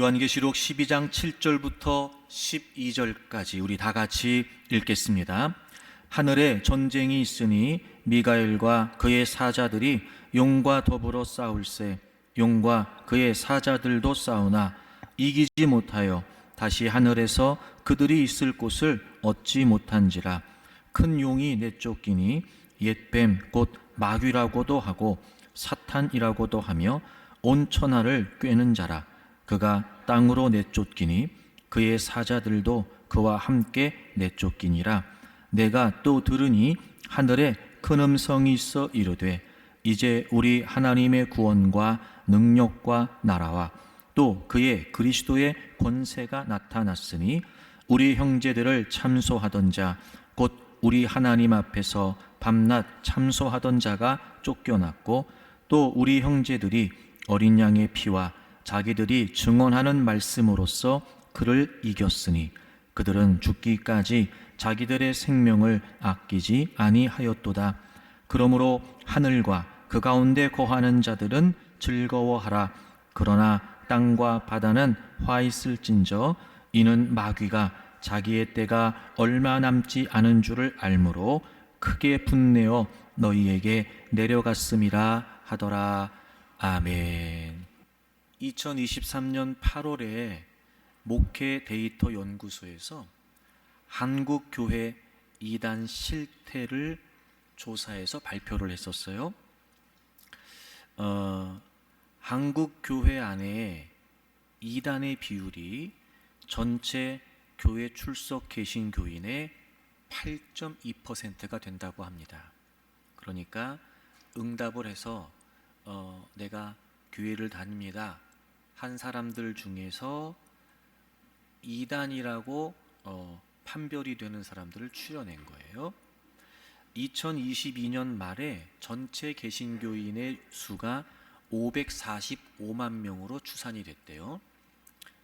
요한계시록 12장 7절부터 12절까지 우리 다 같이 읽겠습니다. 하늘에 전쟁이 있으니 미가엘과 그의 사자들이 용과 더불어 싸울세. 용과 그의 사자들도 싸우나 이기지 못하여 다시 하늘에서 그들이 있을 곳을 얻지 못한지라. 큰 용이 내쫓기니 옛뱀 곧 마귀라고도 하고 사탄이라고도 하며 온 천하를 꿰는 자라. 그가 땅으로 내쫓기니 그의 사자들도 그와 함께 내쫓기니라. 내가 또 들으니 하늘에 큰 음성이 있어 이르되 이제 우리 하나님의 구원과 능력과 나라와 또 그의 그리스도의 권세가 나타났으니 우리 형제들을 참소하던 자 곧 우리 하나님 앞에서 밤낮 참소하던 자가 쫓겨났고 또 우리 형제들이 어린 양의 피와 자기들이 증언하는 말씀으로써 그를 이겼으니 그들은 죽기까지 자기들의 생명을 아끼지 아니하였도다. 그러므로 하늘과 그 가운데 거하는 자들은 즐거워하라. 그러나 땅과 바다는 화 있을진저 이는 마귀가 자기의 때가 얼마 남지 않은 줄을 알므로 크게 분내어 너희에게 내려갔음이라 하더라. 아멘. 2023년 8월에 목회 데이터 연구소에서 한국교회 이단 실태를 조사해서 발표를 했었어요. 한국교회 안에 이단의 비율이 전체 교회 출석 개신교인의 8.2%가 된다고 합니다. 그러니까 응답을 해서 내가 교회를 다닙니다 한 사람들 중에서 이단이라고 판별이 되는 사람들을 추려낸 거예요. 2022년 말에 전체 개신교인의 수가 545만 명으로 추산이 됐대요.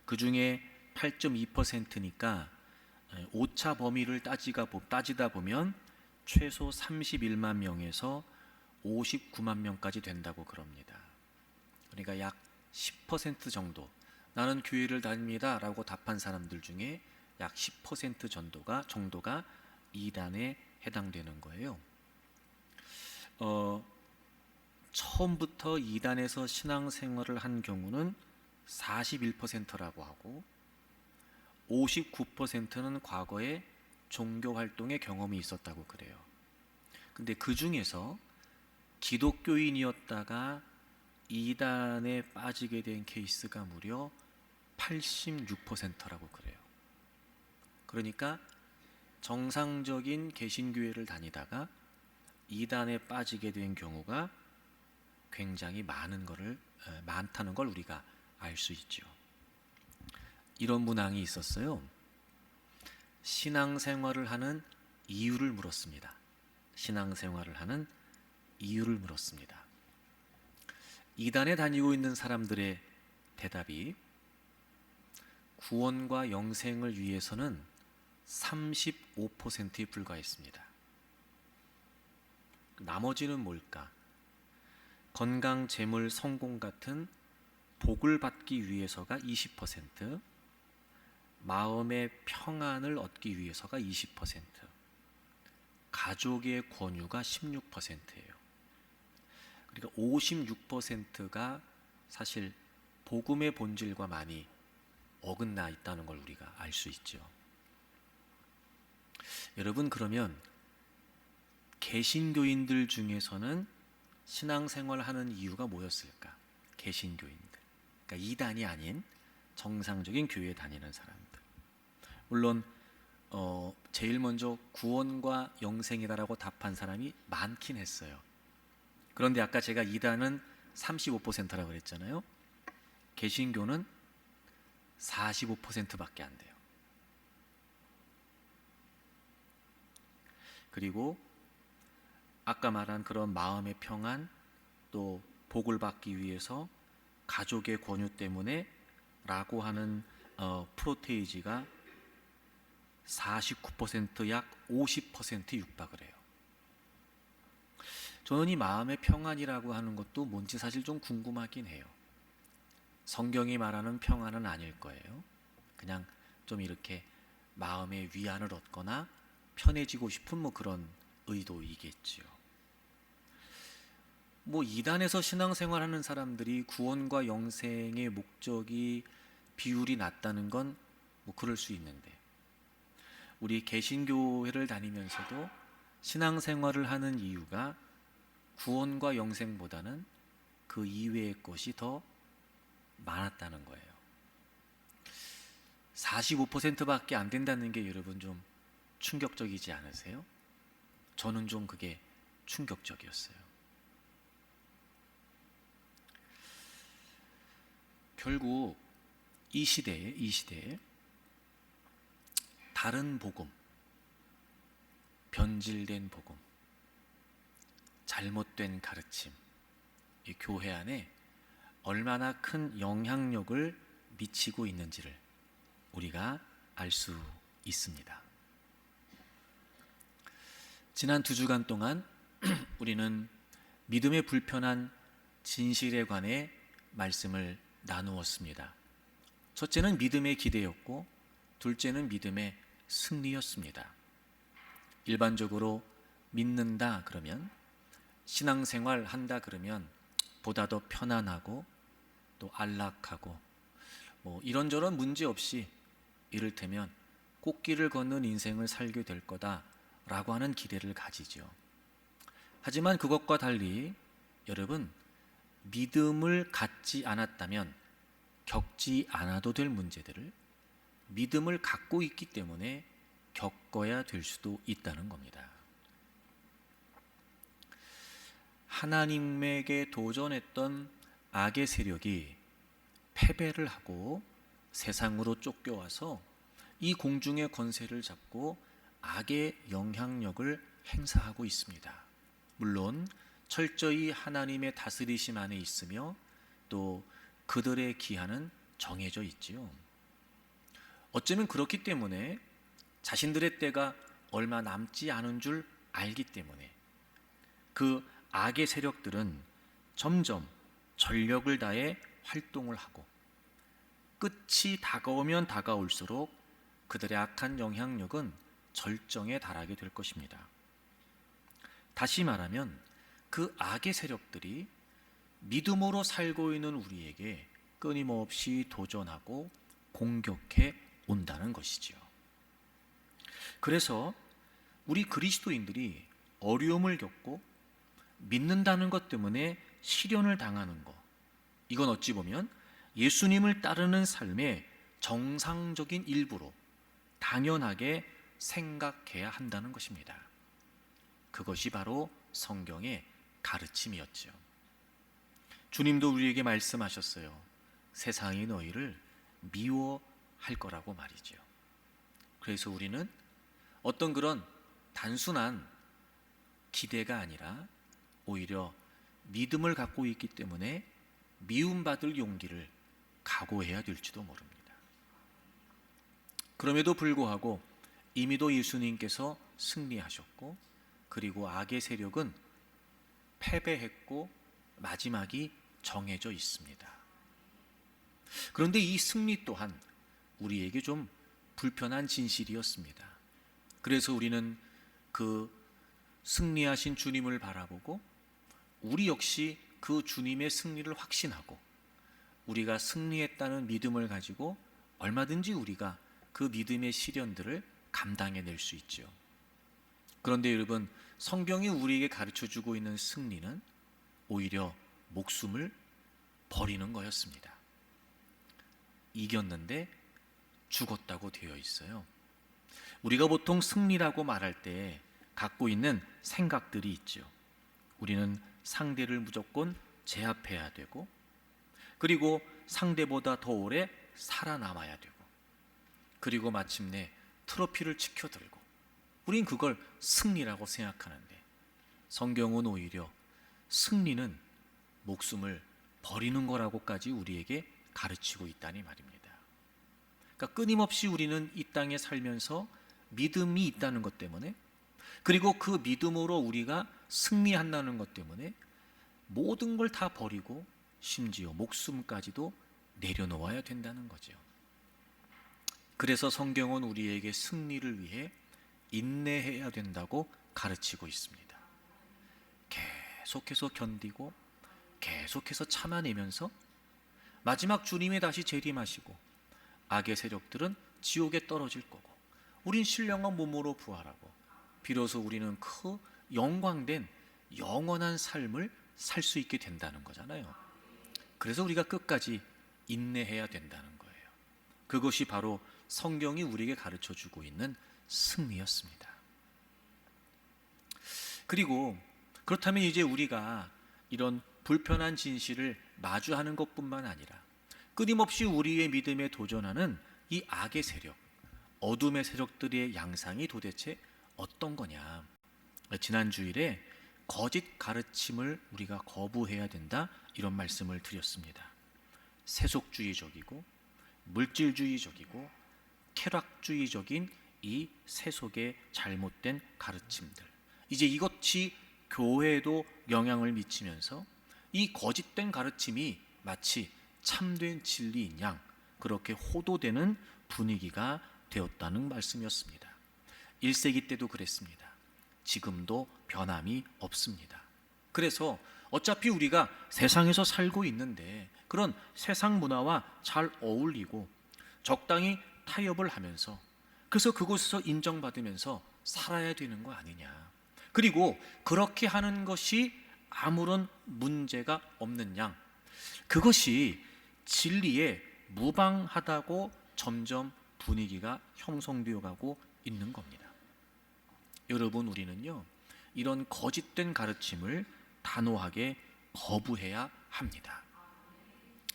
그 중에 8.2%니까 오차 범위를 따지다 보면 최소 31만 명에서 59만 명까지 된다고 그럽니다. 그러니까 약 10% 정도, 나는 교회를 다닙니다 라고 답한 사람들 중에 약 10% 정도가 이단에 해당되는 거예요. 처음부터 이단에서 신앙생활을 한 경우는 41%라고 하고 59%는 과거에 종교활동의 경험이 있었다고 그래요. 근데 그 중에서 기독교인이었다가 이단에 빠지게 된 케이스가 무려 86%라고 그래요. 그러니까 정상적인 개신교회를 다니다가 이단에 빠지게 된 경우가 굉장히 많다는 걸 우리가 알 수 있죠. 이런 문항이 있었어요. 신앙생활을 하는 이유를 물었습니다. 이단에 다니고 있는 사람들의 대답이 구원과 영생을 위해서는 35%에 불과했습니다. 나머지는 뭘까? 건강, 재물, 성공 같은 복을 받기 위해서가 20%, 마음의 평안을 얻기 위해서가 20%, 가족의 권유가 16%예요. 그러니까 56%가 사실 복음의 본질과 많이 어긋나 있다는 걸 우리가 알 수 있죠. 여러분, 그러면 개신교인들 중에서는 신앙생활을 하는 이유가 뭐였을까? 개신교인들, 그러니까 이단이 아닌 정상적인 교회에 다니는 사람들. 물론 제일 먼저 구원과 영생이다라고 답한 사람이 많긴 했어요. 그런데 아까 제가 이단은 35%라고 그랬잖아요. 개신교는 45%밖에 안 돼요. 그리고 아까 말한 그런 마음의 평안, 또 복을 받기 위해서 가족의 권유 때문에 라고 하는 프로테이지가 49%, 약 50% 육박을 해요. 저는 이 마음의 평안이라고 하는 것도 뭔지 사실 좀 궁금하긴 해요. 성경이 말하는 평안은 아닐 거예요. 그냥 좀 이렇게 마음의 위안을 얻거나 편해지고 싶은 뭐 그런 의도이겠지요. 뭐 이단에서 신앙생활하는 사람들이 구원과 영생의 목적이 비율이 낮다는 건 뭐 그럴 수 있는데, 우리 개신교회를 다니면서도 신앙생활을 하는 이유가 구원과 영생보다는 그 이외의 것이 더 많았다는 거예요. 45%밖에 안 된다는 게 여러분 좀 충격적이지 않으세요? 저는 좀 그게 충격적이었어요. 결국 이 시대에 다른 복음, 변질된 복음, 잘못된 가르침, 이 교회 안에 얼마나 큰 영향력을 미치고 있는지를 우리가 알 수 있습니다. 지난 2주간 동안 우리는 믿음의 불편한 진실에 관해 말씀을 나누었습니다. 첫째는 믿음의 기대였고, 둘째는 믿음의 승리였습니다. 일반적으로 믿는다 그러면, 신앙생활 한다 그러면 보다 더 편안하고 또 안락하고 뭐 이런저런 문제 없이 이를테면 꽃길을 걷는 인생을 살게 될 거다라고 하는 기대를 가지죠. 하지만 그것과 달리 여러분, 믿음을 갖지 않았다면 겪지 않아도 될 문제들을 믿음을 갖고 있기 때문에 겪어야 될 수도 있다는 겁니다. 하나님에게 도전했던 악의 세력이 패배를 하고 세상으로 쫓겨와서 이 공중의 권세를 잡고 악의 영향력을 행사하고 있습니다. 물론 철저히 하나님의 다스리심 안에 있으며 또 그들의 기한은 정해져 있지요. 어쩌면 그렇기 때문에 자신들의 때가 얼마 남지 않은 줄 알기 때문에 그 악의 세력들은 점점 전력을 다해 활동을 하고 끝이 다가오면 다가올수록 그들의 악한 영향력은 절정에 달하게 될 것입니다. 다시 말하면 그 악의 세력들이 믿음으로 살고 있는 우리에게 끊임없이 도전하고 공격해 온다는 것이지요. 그래서 우리 그리스도인들이 어려움을 겪고 믿는다는 것 때문에 시련을 당하는 것, 이건 어찌 보면 예수님을 따르는 삶의 정상적인 일부로 당연하게 생각해야 한다는 것입니다. 그것이 바로 성경의 가르침이었죠. 주님도 우리에게 말씀하셨어요. 세상이 너희를 미워할 거라고 말이죠. 그래서 우리는 어떤 그런 단순한 기대가 아니라 오히려 믿음을 갖고 있기 때문에 미움받을 용기를 각오해야 될지도 모릅니다. 그럼에도 불구하고 이미도 예수님께서 승리하셨고, 그리고 악의 세력은 패배했고 마지막이 정해져 있습니다. 그런데 이 승리 또한 우리에게 좀 불편한 진실이었습니다. 그래서 우리는 그 승리하신 주님을 바라보고 우리 역시 그 주님의 승리를 확신하고 우리가 승리했다는 믿음을 가지고 얼마든지 우리가 그 믿음의 시련들을 감당해낼 수 있죠. 그런데 여러분, 성경이 우리에게 가르쳐주고 있는 승리는 오히려 목숨을 버리는 거였습니다. 이겼는데 죽었다고 되어 있어요. 우리가 보통 승리라고 말할 때 갖고 있는 생각들이 있죠. 우리는 상대를 무조건 제압해야 되고, 그리고 상대보다 더 오래 살아남아야 되고, 그리고 마침내 트로피를 지켜들고, 우린 그걸 승리라고 생각하는데 성경은 오히려 승리는 목숨을 버리는 거라고까지 우리에게 가르치고 있다니 말입니다. 그러니까 끊임없이 우리는 이 땅에 살면서 믿음이 있다는 것 때문에, 그리고 그 믿음으로 우리가 승리한다는 것 때문에 모든 걸 다 버리고 심지어 목숨까지도 내려놓아야 된다는 거죠. 그래서 성경은 우리에게 승리를 위해 인내해야 된다고 가르치고 있습니다. 계속해서 견디고 계속해서 참아내면서 마지막 주님이 다시 재림하시고 악의 세력들은 지옥에 떨어질 거고 우린 신령한 몸으로 부활하고 비로소 우리는 그 영광된 영원한 삶을 살 수 있게 된다는 거잖아요. 그래서 우리가 끝까지 인내해야 된다는 거예요. 그것이 바로 성경이 우리에게 가르쳐주고 있는 승리였습니다. 그리고 그렇다면 이제 우리가 이런 불편한 진실을 마주하는 것뿐만 아니라 끊임없이 우리의 믿음에 도전하는 이 악의 세력, 어둠의 세력들의 양상이 도대체 어떤 거냐. 지난 주일에 거짓 가르침을 우리가 거부해야 된다, 이런 말씀을 드렸습니다. 세속주의적이고 물질주의적이고 쾌락주의적인 이 세속의 잘못된 가르침들, 이제 이것이 교회에도 영향을 미치면서 이 거짓된 가르침이 마치 참된 진리인 양 그렇게 호도되는 분위기가 되었다는 말씀이었습니다. 1세기 때도 그랬습니다. 지금도 변함이 없습니다. 그래서 어차피 우리가 세상에서 살고 있는데 그런 세상 문화와 잘 어울리고 적당히 타협을 하면서 그래서 그곳에서 인정받으면서 살아야 되는 거 아니냐. 그리고 그렇게 하는 것이 아무런 문제가 없는 양, 그것이 진리에 무방하다고 점점 분위기가 형성되어 가고 있는 겁니다. 여러분, 우리는요 이런 거짓된 가르침을 단호하게 거부해야 합니다.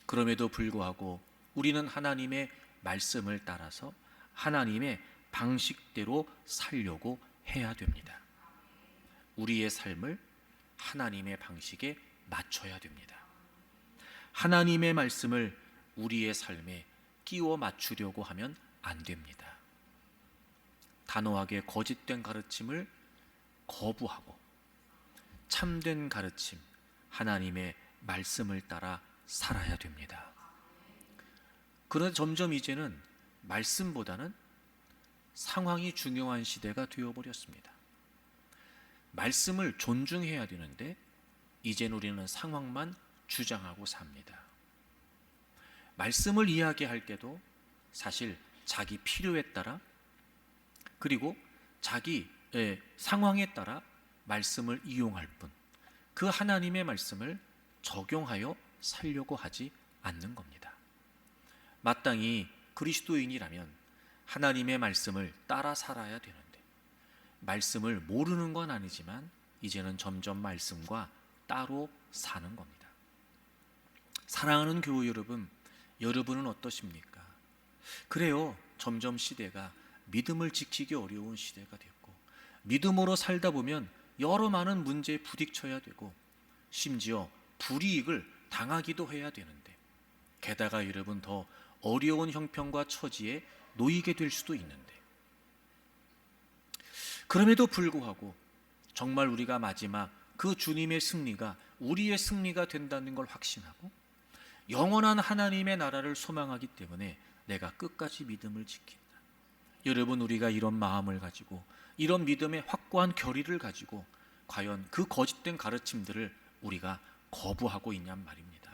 그럼에도 불구하고 우리는 하나님의 말씀을 따라서 하나님의 방식대로 살려고 해야 됩니다. 우리의 삶을 하나님의 방식에 맞춰야 됩니다. 하나님의 말씀을 우리의 삶에 끼워 맞추려고 하면 안 됩니다. 단호하게 거짓된 가르침을 거부하고 참된 가르침, 하나님의 말씀을 따라 살아야 됩니다. 그런데 점점 이제는 말씀보다는 상황이 중요한 시대가 되어버렸습니다. 말씀을 존중해야 되는데 이젠 우리는 상황만 주장하고 삽니다. 말씀을 이야기할 때도 사실 자기 필요에 따라 그리고 자기 상황에 따라 말씀을 이용할 뿐 그 하나님의 말씀을 적용하여 살려고 하지 않는 겁니다. 마땅히 그리스도인이라면 하나님의 말씀을 따라 살아야 되는데 말씀을 모르는 건 아니지만 이제는 점점 말씀과 따로 사는 겁니다. 사랑하는 교우 여러분, 여러분은 어떠십니까? 그래요, 점점 시대가 믿음을 지키기 어려운 시대가 됐고 믿음으로 살다 보면 여러 많은 문제에 부딪혀야 되고 심지어 불이익을 당하기도 해야 되는데 게다가 여러분 더 어려운 형편과 처지에 놓이게 될 수도 있는데 그럼에도 불구하고 정말 우리가 마지막 그 주님의 승리가 우리의 승리가 된다는 걸 확신하고 영원한 하나님의 나라를 소망하기 때문에 내가 끝까지 믿음을 지킨다. 여러분, 우리가 이런 마음을 가지고 이런 믿음의 확고한 결의를 가지고 과연 그 거짓된 가르침들을 우리가 거부하고 있냔 말입니다.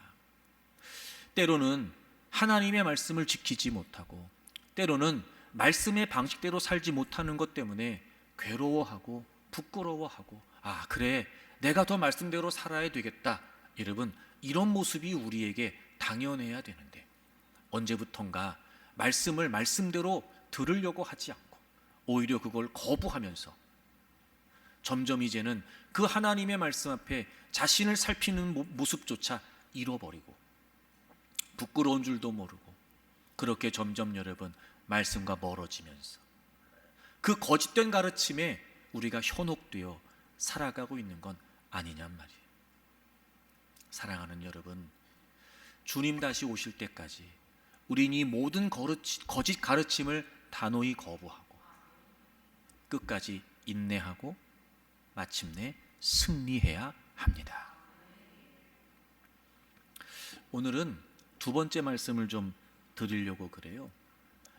때로는 하나님의 말씀을 지키지 못하고 때로는 말씀의 방식대로 살지 못하는 것 때문에 괴로워하고 부끄러워하고 그래 내가 더 말씀대로 살아야 되겠다. 여러분, 이런 모습이 우리에게 당연해야 되는데 언제부턴가 말씀을 말씀대로 들으려고 하지 않고 오히려 그걸 거부하면서 점점 이제는 그 하나님의 말씀 앞에 자신을 살피는 모습조차 잃어버리고 부끄러운 줄도 모르고 그렇게 점점 여러분 말씀과 멀어지면서 그 거짓된 가르침에 우리가 현혹되어 살아가고 있는 건 아니냔 말이에요. 사랑하는 여러분, 주님 다시 오실 때까지 우린 이 모든 거짓 가르침을 단호히 거부하고 끝까지 인내하고 마침내 승리해야 합니다. 오늘은 두 번째 말씀을 좀 드리려고 그래요.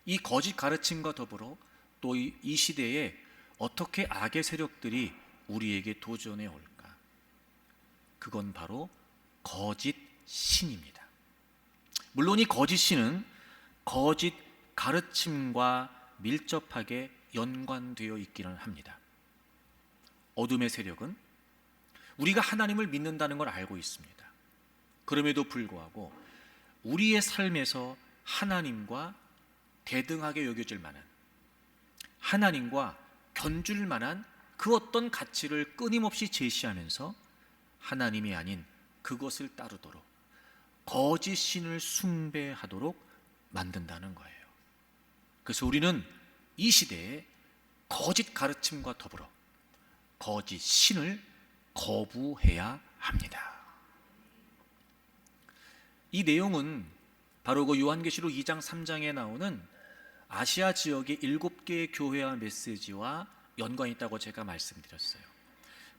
이 거짓 가르침과 더불어 또 이 시대에 어떻게 악의 세력들이 우리에게 도전해 올까? 그건 바로 거짓 신입니다. 물론 이 거짓 신은 거짓 가르침과 밀접하게 연관되어 있기는 합니다. 어둠의 세력은 우리가 하나님을 믿는다는 걸 알고 있습니다. 그럼에도 불구하고 우리의 삶에서 하나님과 대등하게 여겨질 만한, 하나님과 견줄 만한 그 어떤 가치를 끊임없이 제시하면서 하나님이 아닌 그것을 따르도록 거짓 신을 숭배하도록 만든다는 거예요. 그래서 우리는 이 시대에 거짓 가르침과 더불어 거짓 신을 거부해야 합니다. 이 내용은 바로 그 요한계시록 2장 3장에 나오는 아시아 지역의 7개의 교회와 메시지와 연관이 있다고 제가 말씀드렸어요.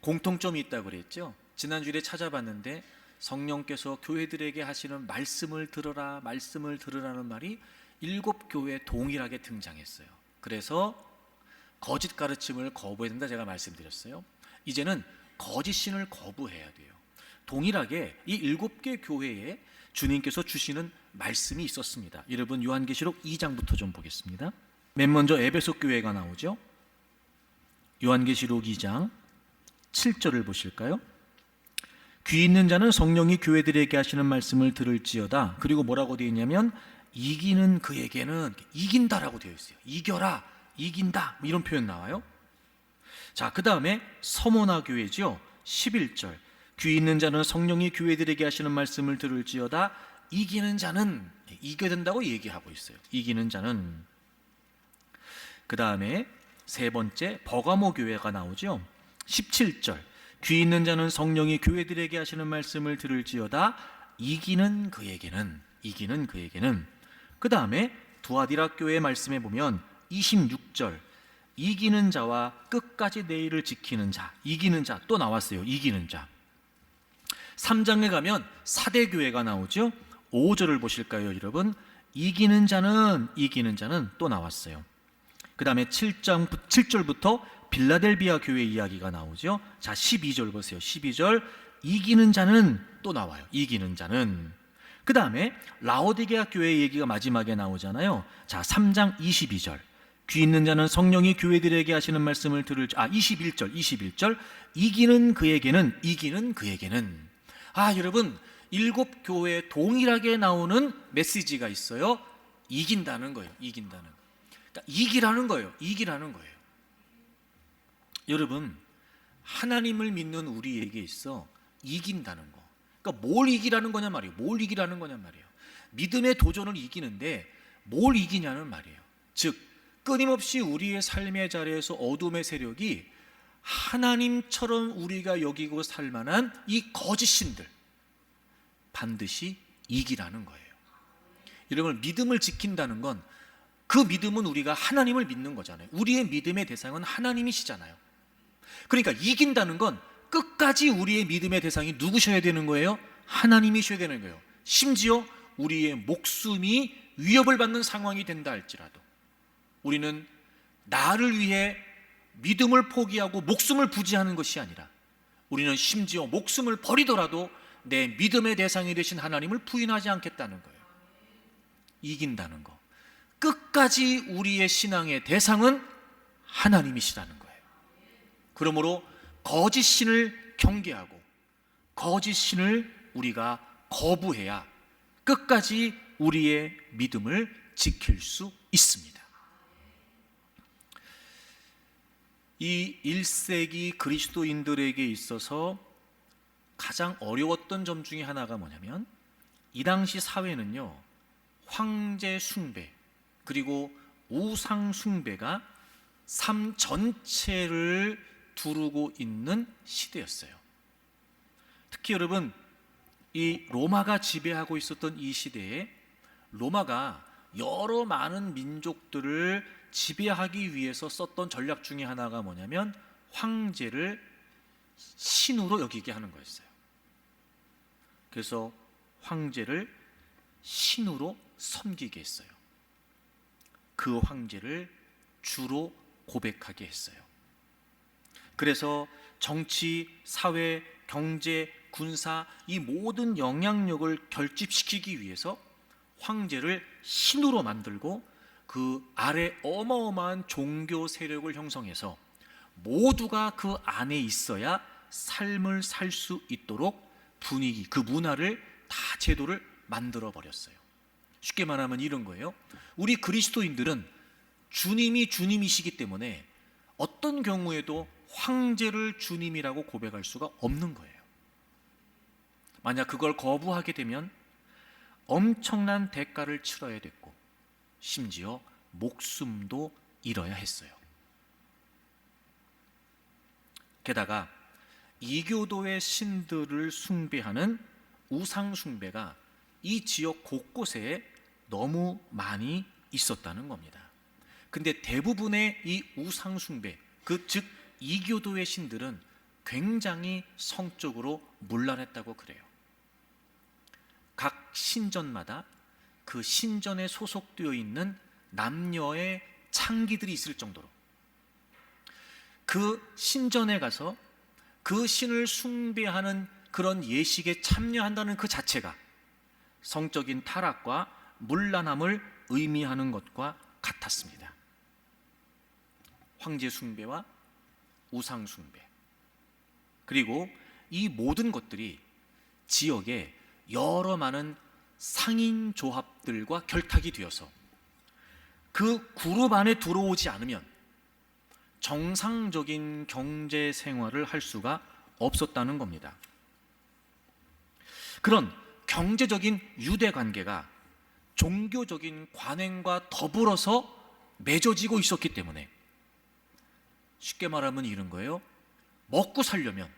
공통점이 있다고 그랬죠. 지난주에 찾아봤는데 성령께서 교회들에게 하시는 말씀을 들으라, 말씀을 들으라는 말이 7교회에 동일하게 등장했어요. 그래서 거짓 가르침을 거부해야 된다 제가 말씀드렸어요. 이제는 거짓 신을 거부해야 돼요. 동일하게 이 7개 교회에 주님께서 주시는 말씀이 있었습니다. 여러분 요한계시록 2장부터 좀 보겠습니다. 맨 먼저 에베소 교회가 나오죠. 요한계시록 2장 7절을 보실까요? 귀 있는 자는 성령이 교회들에게 하시는 말씀을 들을지어다. 그리고 뭐라고 되어 있냐면 이기는 그에게는, 이긴다라고 되어 있어요. 이겨라, 이긴다, 이런 표현 나와요. 자, 그 다음에 서모나 교회죠. 11절 귀 있는 자는 성령이 교회들에게 하시는 말씀을 들을지어다. 이기는 자는, 이겨야 된다고 얘기하고 있어요. 이기는 자는. 그 다음에 세 번째 버가모 교회가 나오죠. 17절 귀 있는 자는 성령이 교회들에게 하시는 말씀을 들을지어다. 이기는 그에게는, 이기는 그에게는. 그 다음에 두아디라 교회 말씀에 보면 26절 이기는 자와 끝까지 내 일을 지키는 자, 이기는 자 또 나왔어요. 이기는 자. 3장에 가면 사대교회가 나오죠. 5절을 보실까요 여러분? 이기는 자는 또 나왔어요. 그 다음에 7절부터 빌라델비아 교회 이야기가 나오죠. 자, 12절 보세요. 12절 이기는 자는 또 나와요. 이기는 자는. 그 다음에 라오디게아 교회 얘기가 마지막에 나오잖아요. 자, 3장 22절 귀 있는 자는 성령이 교회들에게 하시는 말씀을 들을 21절 이기는 그에게는. 여러분 7교회에 동일하게 나오는 메시지가 있어요. 이긴다는 거예요. 이긴다는. 그러니까 이기라는 거예요. 여러분 하나님을 믿는 우리에게 있어 이긴다는 거. 그러니까 뭘 이기라는 거냐 말이에요. 믿음의 도전을 이기는데 뭘 이기냐는 말이에요. 즉 끊임없이 우리의 삶의 자리에서 어둠의 세력이 하나님처럼 우리가 여기고 살만한 이 거짓신들 반드시 이기라는 거예요. 여러분 믿음을 지킨다는 건 그 믿음은 우리가 하나님을 믿는 거잖아요. 우리의 믿음의 대상은 하나님이시잖아요. 그러니까 이긴다는 건 끝까지 우리의 믿음의 대상이 누구셔야 되는 거예요? 하나님이셔야 되는 거예요. 심지어 우리의 목숨이 위협을 받는 상황이 된다 할지라도 우리는 나를 위해 믿음을 포기하고 목숨을 부지하는 것이 아니라 우리는 심지어 목숨을 버리더라도 내 믿음의 대상이 되신 하나님을 부인하지 않겠다는 거예요. 이긴다는 거. 끝까지 우리의 신앙의 대상은 하나님이시라는 거예요. 그러므로 거짓 신을 경계하고 거짓 신을 우리가 거부해야 끝까지 우리의 믿음을 지킬 수 있습니다. 이 1세기 그리스도인들에게 있어서 가장 어려웠던 점 중에 하나가 뭐냐면 이 당시 사회는요 황제 숭배 그리고 우상 숭배가 삶 전체를 두르고 있는 시대였어요. 특히 여러분 이 로마가 지배하고 있었던 이 시대에 로마가 여러 많은 민족들을 지배하기 위해서 썼던 전략 중에 하나가 뭐냐면 황제를 신으로 여기게 하는 거였어요. 그래서 황제를 신으로 섬기게 했어요. 그 황제를 주로 고백하게 했어요. 그래서 정치, 사회, 경제, 군사 이 모든 영향력을 결집시키기 위해서 황제를 신으로 만들고 그 아래 어마어마한 종교 세력을 형성해서 모두가 그 안에 있어야 삶을 살 수 있도록 분위기, 그 문화를 다 제도를 만들어 버렸어요. 쉽게 말하면 이런 거예요. 우리 그리스도인들은 주님이 주님이시기 때문에 어떤 경우에도 황제를 주님이라고 고백할 수가 없는 거예요. 만약 그걸 거부하게 되면 엄청난 대가를 치러야 됐고 심지어 목숨도 잃어야 했어요. 게다가 이교도의 신들을 숭배하는 우상 숭배가 이 지역 곳곳에 너무 많이 있었다는 겁니다. 근데 대부분의 이 우상 숭배, 즉 이교도의 신들은 굉장히 성적으로 문란했다고 그래요. 각 신전마다 그 신전에 소속되어 있는 남녀의 창기들이 있을 정도로 그 신전에 가서 그 신을 숭배하는 그런 예식에 참여한다는 그 자체가 성적인 타락과 문란함을 의미하는 것과 같았습니다. 황제 숭배와 우상 숭배, 그리고 이 모든 것들이 지역에 여러 많은 상인 조합들과 결탁이 되어서 그 그룹 안에 들어오지 않으면 정상적인 경제 생활을 할 수가 없었다는 겁니다. 그런 경제적인 유대 관계가 종교적인 관행과 더불어서 맺어지고 있었기 때문에 쉽게 말하면 이런 거예요. 먹고 살려면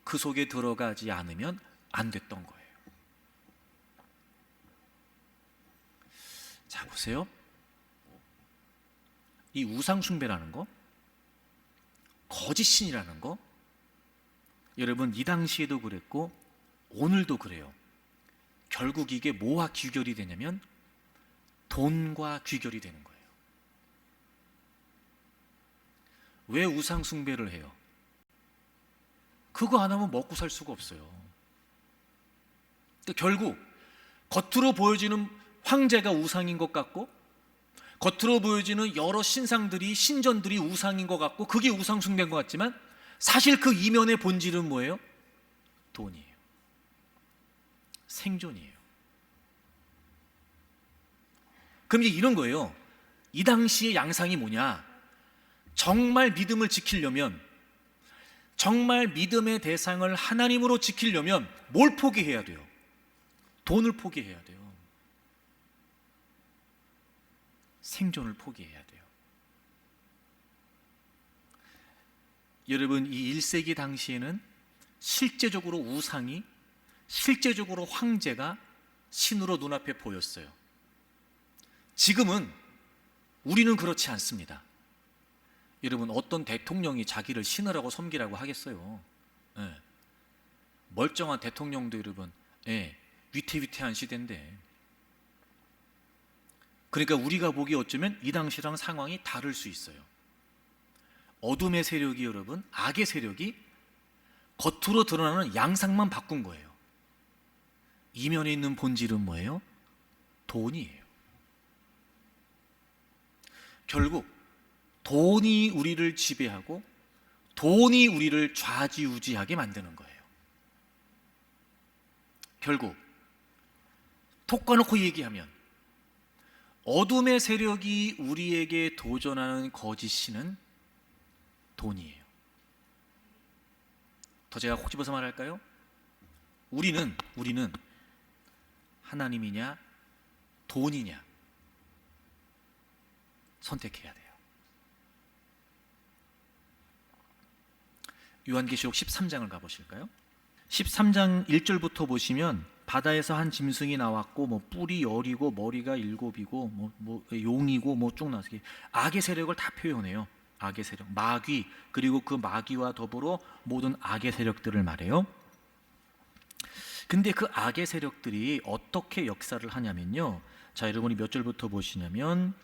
그 속에 들어가지 않으면 안 됐던 거예요. 자, 보세요. 이 우상 숭배라는 거, 거짓신이라는 거, 여러분 이 당시에도 그랬고 오늘도 그래요. 결국 이게 뭐와 귀결이 되냐면 돈과 귀결이 되는 거예요. 왜 우상 숭배를 해요? 그거 안 하면 먹고 살 수가 없어요. 그러니까 결국 겉으로 보여지는 황제가 우상인 것 같고 겉으로 보여지는 여러 신상들이, 신전들이 우상인 것 같고 그게 우상 숭배인 것 같지만 사실 그 이면의 본질은 뭐예요? 돈이에요. 생존이에요. 그럼 이제 이런 거예요. 이 당시의 양상이 뭐냐? 정말 믿음을 지키려면, 정말 믿음의 대상을 하나님으로 지키려면 뭘 포기해야 돼요? 돈을 포기해야 돼요. 생존을 포기해야 돼요. 여러분, 이 1세기 당시에는 실제적으로 우상이, 실제적으로 황제가 신으로 눈앞에 보였어요. 지금은 우리는 그렇지 않습니다. 여러분, 어떤 대통령이 자기를 신이라고 섬기라고 하겠어요? 네. 멀쩡한 대통령도 여러분, 네, 위태위태한 시대인데, 그러니까 우리가 보기에 어쩌면 이 당시랑 상황이 다를 수 있어요. 어둠의 세력이, 여러분, 악의 세력이 겉으로 드러나는 양상만 바꾼 거예요. 이면에 있는 본질은 뭐예요? 돈이에요. 결국 돈이 우리를 지배하고 돈이 우리를 좌지우지하게 만드는 거예요. 결국 톡 까놓고 얘기하면 어둠의 세력이 우리에게 도전하는 거짓 신은 돈이에요. 더 제가 콕 집어서 말할까요? 우리는 하나님이냐 돈이냐 선택해야 돼요. 요한계시록 13장을 가보실까요? 13장 1절부터 보시면 바다에서 한 짐승이 나왔고 뭐 뿔이 10이고 머리가 7이고 뭐 용이고 뭐 쭉 나서 악의 세력을 다 표현해요. 악의 세력, 마귀, 그리고 그 마귀와 더불어 모든 악의 세력들을 말해요. 근데 그 악의 세력들이 어떻게 역사를 하냐면요. 자, 여러분이 몇 절부터 보시냐면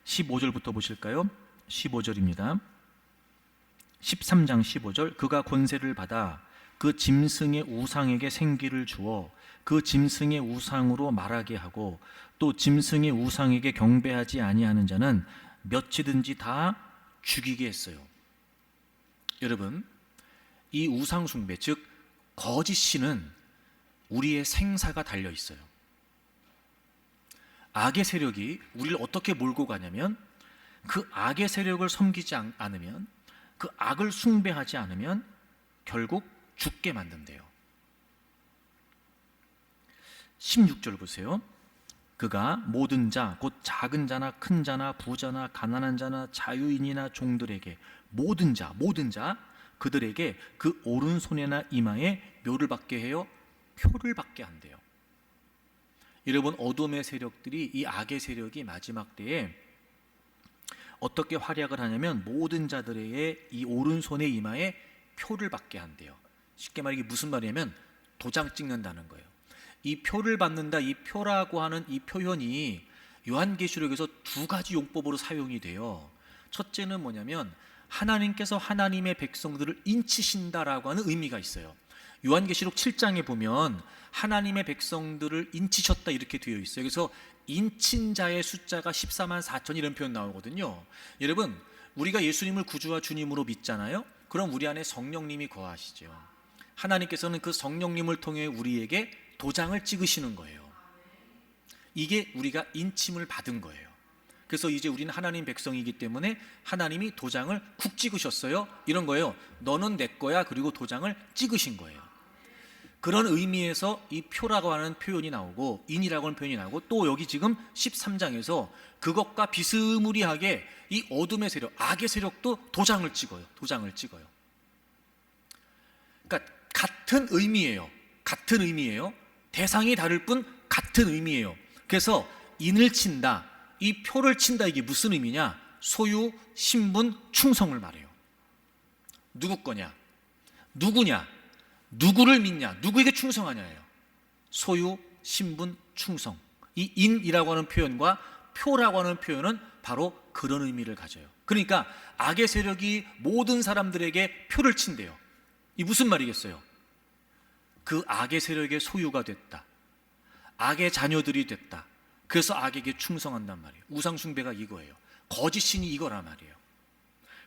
15절부터 보실까요? 15절입니다. 13장 15절. 그가 권세를 받아 그 짐승의 우상에게 생기를 주어 그 짐승의 우상으로 말하게 하고 또 짐승의 우상에게 경배하지 아니하는 자는 몇이든지 다 죽이게 했어요. 여러분, 이 우상 숭배, 즉 거짓 신은 우리의 생사가 달려 있어요. 악의 세력이 우리를 어떻게 몰고 가냐면 그 악의 세력을 섬기지 않으면, 그 악을 숭배하지 않으면 결국 죽게 만든대요. 16절 보세요. 그가 모든 자, 곧 작은 자나 큰 자나 부자나 가난한 자나 자유인이나 종들에게 모든 자 그들에게 그 오른손에나 이마에 묘를 받게 해요. 표를 받게 한대요. 여러분, 어둠의 세력들이, 이 악의 세력이 마지막 때에 어떻게 활약을 하냐면 모든 자들에게 이 오른손의 이마에 표를 받게 한대요. 쉽게 말해 이게 무슨 말이냐면 도장 찍는다는 거예요. 이 표를 받는다, 이 표라고 하는 이 표현이 요한계시록에서 두 가지 용법으로 사용이 돼요. 첫째는 뭐냐면 하나님께서 하나님의 백성들을 인치신다라고 하는 의미가 있어요. 요한계시록 7장에 보면 하나님의 백성들을 인치셨다 이렇게 되어 있어요. 그래서 인친 자의 숫자가 14만 4천 이런 표현 나오거든요. 여러분, 우리가 예수님을 구주와 주님으로 믿잖아요. 그럼 우리 안에 성령님이 거하시죠. 하나님께서는 그 성령님을 통해 우리에게 도장을 찍으시는 거예요. 이게 우리가 인침을 받은 거예요. 그래서 이제 우리는 하나님 백성이기 때문에 하나님이 도장을 쿡 찍으셨어요. 이런 거예요. 너는 내 거야. 그리고 도장을 찍으신 거예요. 그런 의미에서 이 표라고 하는 표현이 나오고 인이라고 하는 표현이 나오고 또 여기 지금 13장에서 그것과 비스무리하게 이 어둠의 세력, 악의 세력도 도장을 찍어요. 도장을 찍어요. 그러니까 같은 의미예요. 같은 의미예요. 대상이 다를 뿐 같은 의미예요. 그래서 인을 친다, 이 표를 친다, 이게 무슨 의미냐? 소유, 신분, 충성을 말해요. 누구 거냐? 누구냐? 누구를 믿냐? 누구에게 충성하냐예요. 소유, 신분, 충성. 이 인이라고 하는 표현과 표라고 하는 표현은 바로 그런 의미를 가져요. 그러니까 악의 세력이 모든 사람들에게 표를 친대요. 이 무슨 말이겠어요? 그 악의 세력의 소유가 됐다. 악의 자녀들이 됐다. 그래서 악에게 충성한단 말이에요. 우상 숭배가 이거예요. 거짓 신이 이거란 말이에요.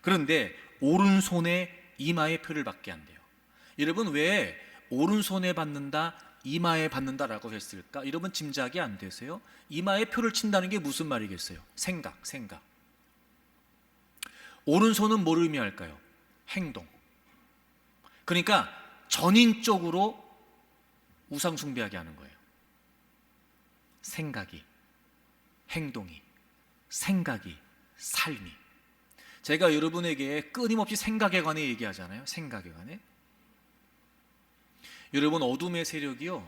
그런데 오른손에 이마에 표를 받게 한대요. 여러분, 왜 오른손에 받는다, 이마에 받는다라고 했을까? 여러분 짐작이 안 되세요? 이마에 표를 친다는 게 무슨 말이겠어요? 생각. 오른손은 뭘 의미할까요? 행동. 그러니까 전인적으로 우상 숭배하게 하는 거예요. 생각이, 행동이, 생각이, 삶이. 제가 여러분에게 끊임없이 생각에 관해 얘기하잖아요. 생각에 관해. 여러분, 어둠의 세력이요,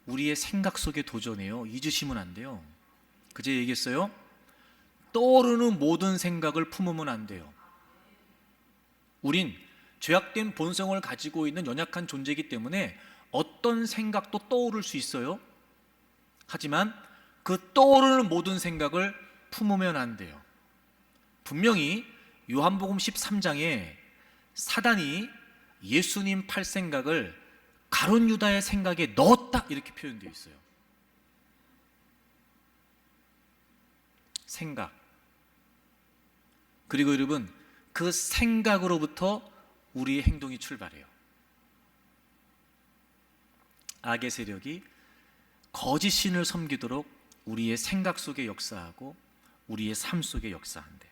우리의 생각 속에 도전해요. 잊으시면 안 돼요. 그제 얘기했어요. 떠오르는 모든 생각을 품으면 안 돼요. 우린 죄악된 본성을 가지고 있는 연약한 존재이기 때문에 어떤 생각도 떠오를 수 있어요. 하지만 그 떠오르는 모든 생각을 품으면 안 돼요. 분명히 요한복음 13장에 사단이 예수님 팔 생각을 가룟 유다의 생각에 넣었다 이렇게 표현되어 있어요. 생각. 그리고 여러분, 그 생각으로부터 우리의 행동이 출발해요. 악의 세력이 거짓 신을 섬기도록 우리의 생각 속에 역사하고 우리의 삶 속에 역사한대요.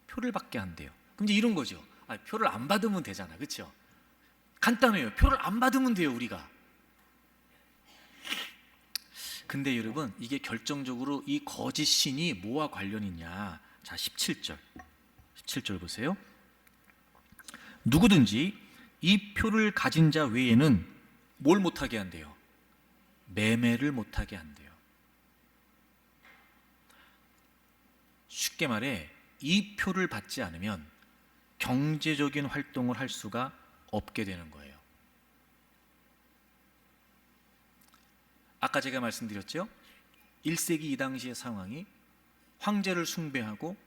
표를 받게 한대요. 그럼 이제 이런 거죠. 표를 안 받으면 되잖아, 그렇죠? 간단해요. 표를 안 받으면 돼요, 우리가. 근데 여러분, 이게 결정적으로 이 거짓 신이 뭐와 관련이 있냐? 자, 17절 보세요. 누구든지 이 표를 가진 자 외에는 뭘 못하게 한대요? 매매를 못하게 한대요. 쉽게 말해 이 표를 받지 않으면 경제적인 활동을 할 수가 없게 되는 거예요. 아까 제가 말씀드렸죠? 1세기 이 당시의 상황이 황제를 숭배하고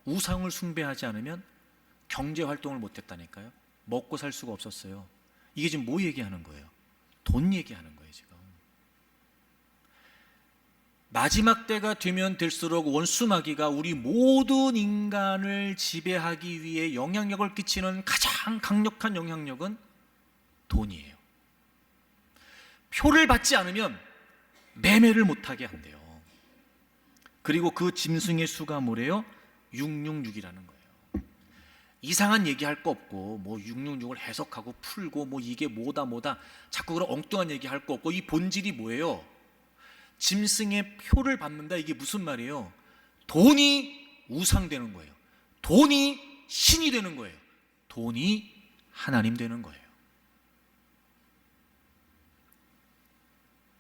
우상을 숭배하지 않으면 경제 활동을 못했다니까요. 먹고 살 수가 없었어요. 이게 지금 뭐 얘기하는 거예요? 돈 얘기하는 거예요 지금. 마지막 때가 되면 될수록 원수마귀가 우리 모든 인간을 지배하기 위해 영향력을 끼치는 가장 강력한 영향력은 돈이에요. 표를 받지 않으면 매매를 못하게 한대요. 그리고 그 짐승의 수가 뭐래요? 666이라는 거예요. 이상한 얘기할 거 없고 뭐 666을 해석하고 풀고 뭐 이게 뭐다 자꾸 그런 엉뚱한 얘기할 거 없고, 이 본질이 뭐예요? 짐승의 표를 받는다. 이게 무슨 말이에요? 돈이 우상되는 거예요. 돈이 신이 되는 거예요. 돈이 하나님 되는 거예요.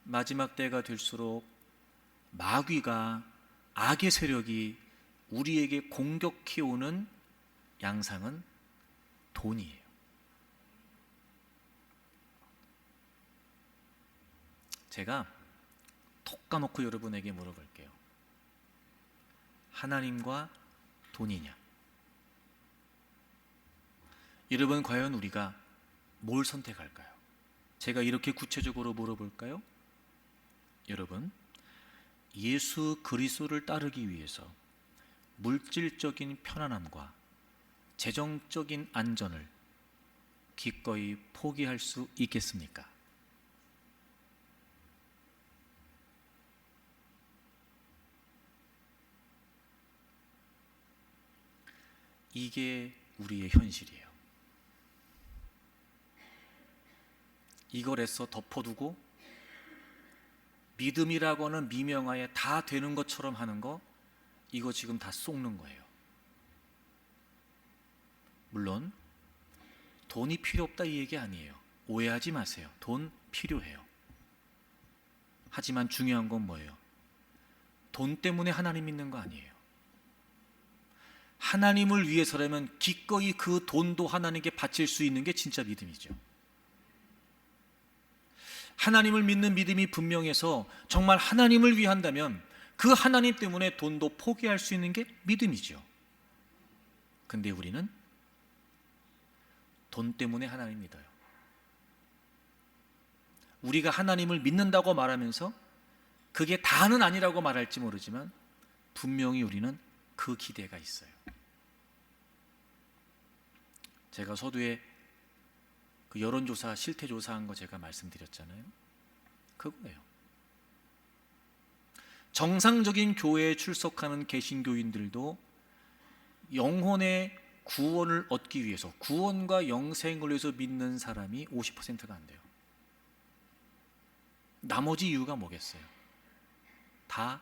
마지막 때가 될수록 마귀가, 악의 세력이 우리에게 공격해오는 양상은 돈이에요. 제가 톡 까놓고 여러분에게 물어볼게요. 하나님과 돈이냐? 여러분, 과연 우리가 뭘 선택할까요? 제가 이렇게 구체적으로 물어볼까요? 여러분, 예수 그리스도를 따르기 위해서 물질적인 편안함과 재정적인 안전을 기꺼이 포기할 수 있겠습니까? 이게 우리의 현실이에요. 이걸 애써 덮어두고 믿음이라고 하는 미명하에 다 되는 것처럼 하는 거, 이거 지금 다 속는 거예요. 물론 돈이 필요 없다 이 얘기 아니에요. 오해하지 마세요. 돈 필요해요. 하지만 중요한 건 뭐예요? 돈 때문에 하나님 믿는 거 아니에요. 하나님을 위해서라면 기꺼이 그 돈도 하나님께 바칠 수 있는 게 진짜 믿음이죠. 하나님을 믿는 믿음이 분명해서 정말 하나님을 위한다면 그 하나님 때문에 돈도 포기할 수 있는 게 믿음이죠. 근데 우리는 돈 때문에 하나님 믿어요. 우리가 하나님을 믿는다고 말하면서 그게 다는 아니라고 말할지 모르지만 분명히 우리는 그 기대가 있어요. 제가 서두에 그 여론조사, 실태조사한 거 제가 말씀드렸잖아요. 그거예요. 정상적인 교회에 출석하는 개신교인들도 영혼의 구원을 얻기 위해서, 구원과 영생을 위해서 믿는 사람이 50%가 안 돼요. 나머지 이유가 뭐겠어요? 다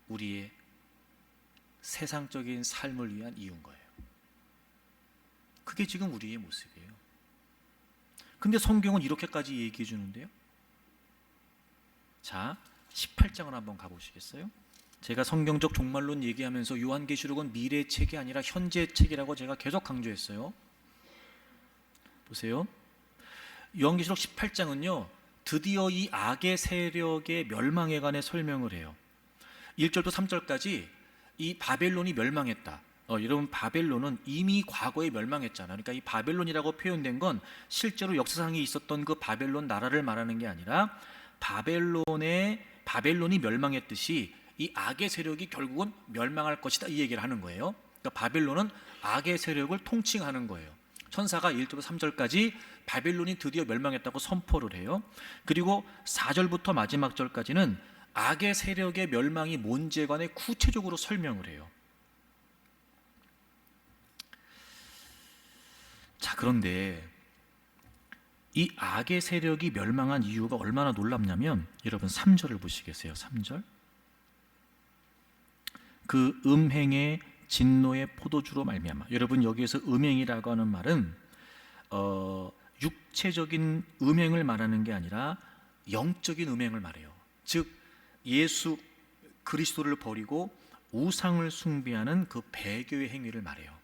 우리의 세상적인 삶을 위한 이유인 거예요. 그게 지금 우리의 모습이에요. 근데 성경은 이렇게까지 얘기해 주는데요. 자, 18장을 한번 가보시겠어요? 제가 성경적 종말론 얘기하면서 요한계시록은 미래 책이 아니라 현재 책이라고 제가 계속 강조했어요. 보세요. 요한계시록 18장은요, 드디어 이 악의 세력의 멸망에 관해 설명을 해요. 1절부터 3절까지 이 바벨론이 멸망했다. 여러분, 바벨론은 이미 과거에 멸망했잖아요. 그러니까 이 바벨론이라고 표현된 건 실제로 역사상에 있었던 그 바벨론 나라를 말하는 게 아니라 바벨론이 멸망했듯이 이 악의 세력이 결국은 멸망할 것이다, 이 얘기를 하는 거예요. 그러니까 바벨론은 악의 세력을 통칭하는 거예요. 천사가 1절부터 3절까지 바벨론이 드디어 멸망했다고 선포를 해요. 그리고 4절부터 마지막 절까지는 악의 세력의 멸망이 뭔지에 관해 구체적으로 설명을 해요. 자, 그런데 이 악의 세력이 멸망한 이유가 얼마나 놀랍냐면, 여러분 3절을 보시겠어요? 3절. 그 음행의 진노의 포도주로 말미암아. 여러분, 여기에서 음행이라고 하는 말은 육체적인 음행을 말하는 게 아니라 영적인 음행을 말해요. 즉 예수 그리스도를 버리고 우상을 숭배하는 그 배교의 행위를 말해요.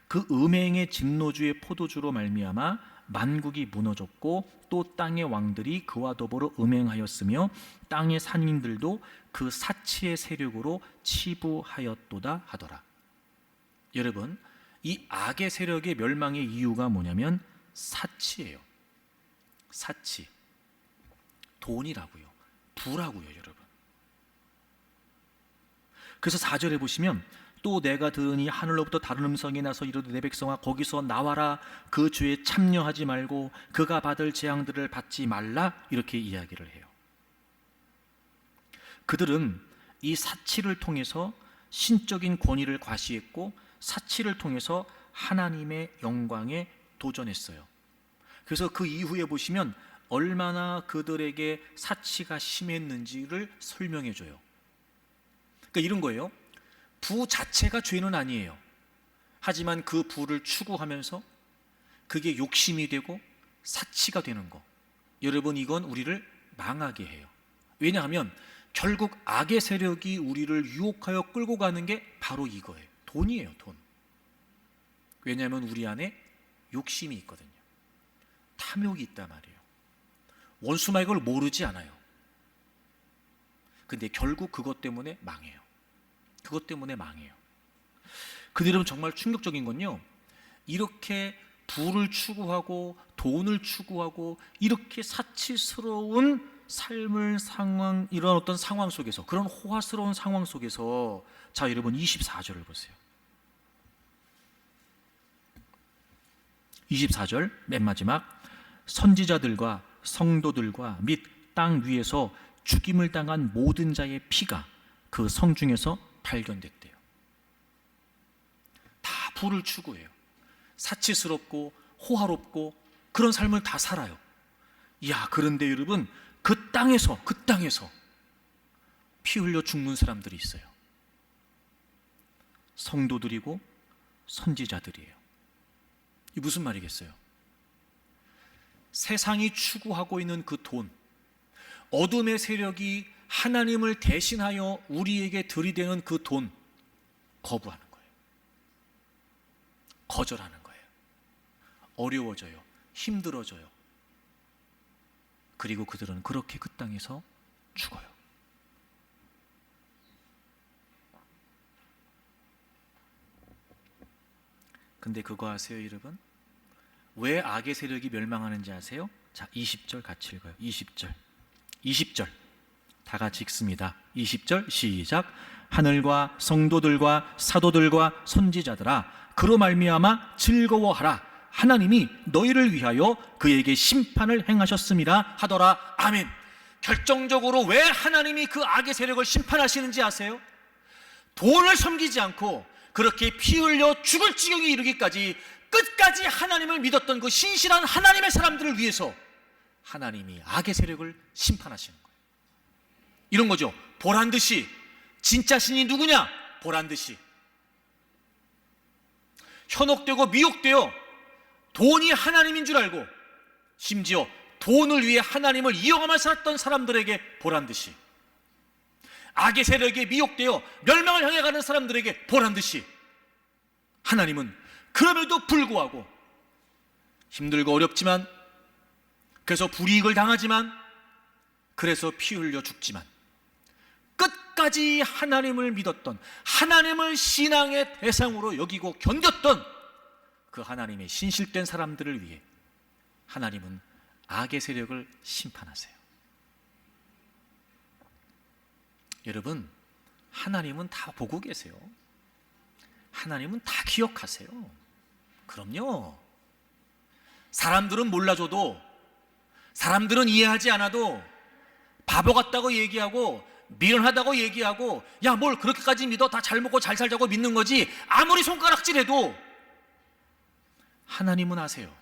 그 음행의 진노주의 포도주로 말미암아 만국이 무너졌고 또 땅의 왕들이 그와 더불어 음행하였으며 땅의 산인들도 그 사치의 세력으로 치부하였도다 하더라. 여러분, 이 악의 세력의 멸망의 이유가 뭐냐면 사치예요. 사치. 돈이라고요. 부라고요, 여러분. 그래서 4절에 보시면 또 내가 들으니 하늘로부터 다른 음성이 나서 이르되 내 백성아 거기서 나와라. 그 죄에 참여하지 말고 그가 받을 재앙들을 받지 말라. 이렇게 이야기를 해요. 그들은 이 사치를 통해서 신적인 권위를 과시했고 사치를 통해서 하나님의 영광에 도전했어요. 그래서 그 이후에 보시면 얼마나 그들에게 사치가 심했는지를 설명해 줘요. 그러니까 이런 거예요. 부 자체가 죄는 아니에요. 하지만 그 부를 추구하면서 그게 욕심이 되고 사치가 되는 거. 여러분, 이건 우리를 망하게 해요. 왜냐하면 결국 악의 세력이 우리를 유혹하여 끌고 가는 게 바로 이거예요. 돈이에요, 돈. 왜냐하면 우리 안에 욕심이 있거든요. 탐욕이 있단 말이에요. 원수마 이걸 모르지 않아요. 근데 결국 그것 때문에 망해요. 그것 때문에 망해요. 근데 여러분, 정말 충격적인 건요, 이렇게 부를 추구하고 돈을 추구하고 이렇게 사치스러운 삶을 이런 어떤 상황 속에서, 그런 호화스러운 상황 속에서, 자 여러분 24절을 보세요. 24절 맨 마지막, 선지자들과 성도들과 및 땅 위에서 죽임을 당한 모든 자의 피가 그 성 중에서 발견됐대요. 다 부를 추구해요. 사치스럽고 호화롭고 그런 삶을 다 살아요. 그런데 여러분, 그 땅에서 피 흘려 죽는 사람들이 있어요. 성도들이고 선지자들이에요. 이게 무슨 말이겠어요? 세상이 추구하고 있는 그 돈, 어둠의 세력이 하나님을 대신하여 우리에게 들이대는 그 돈, 거부하는 거예요. 거절하는 거예요. 어려워져요. 힘들어져요. 그리고 그들은 그렇게 그 땅에서 죽어요. 근데 그거 아세요, 여러분? 왜 악의 세력이 멸망하는지 아세요? 자, 20절 같이 읽어요. 20절 다 같이 읽습니다. 20절 시작. 하늘과 성도들과 사도들과 선지자들아, 그로 말미암아 즐거워하라. 하나님이 너희를 위하여 그에게 심판을 행하셨음이라 하더라. 아멘. 결정적으로 왜 하나님이 그 악의 세력을 심판하시는지 아세요? 돈을 섬기지 않고 그렇게 피 흘려 죽을 지경에 이르기까지 끝까지 하나님을 믿었던 그 신실한 하나님의 사람들을 위해서 하나님이 악의 세력을 심판하시는 거예요. 이런 거죠. 보란듯이. 진짜 신이 누구냐? 보란듯이. 현혹되고 미혹되어 돈이 하나님인 줄 알고 심지어 돈을 위해 하나님을 이용하며 살았던 사람들에게 보란듯이, 악의 세력에 미혹되어 멸망을 향해 가는 사람들에게 보란듯이 하나님은 그럼에도 불구하고 힘들고 어렵지만, 그래서 불이익을 당하지만, 그래서 피 흘려 죽지만 끝까지 하나님을 믿었던, 하나님을 신앙의 대상으로 여기고 견뎠던 그 하나님의 신실된 사람들을 위해 하나님은 악의 세력을 심판하세요. 여러분, 하나님은 다 보고 계세요. 하나님은 다 기억하세요. 그럼요. 사람들은 몰라줘도, 사람들은 이해하지 않아도 바보 같다고 얘기하고 미련하다고 얘기하고, 야 뭘 그렇게까지 믿어, 다 잘 먹고 잘 살자고 믿는 거지, 아무리 손가락질해도 하나님은 아세요.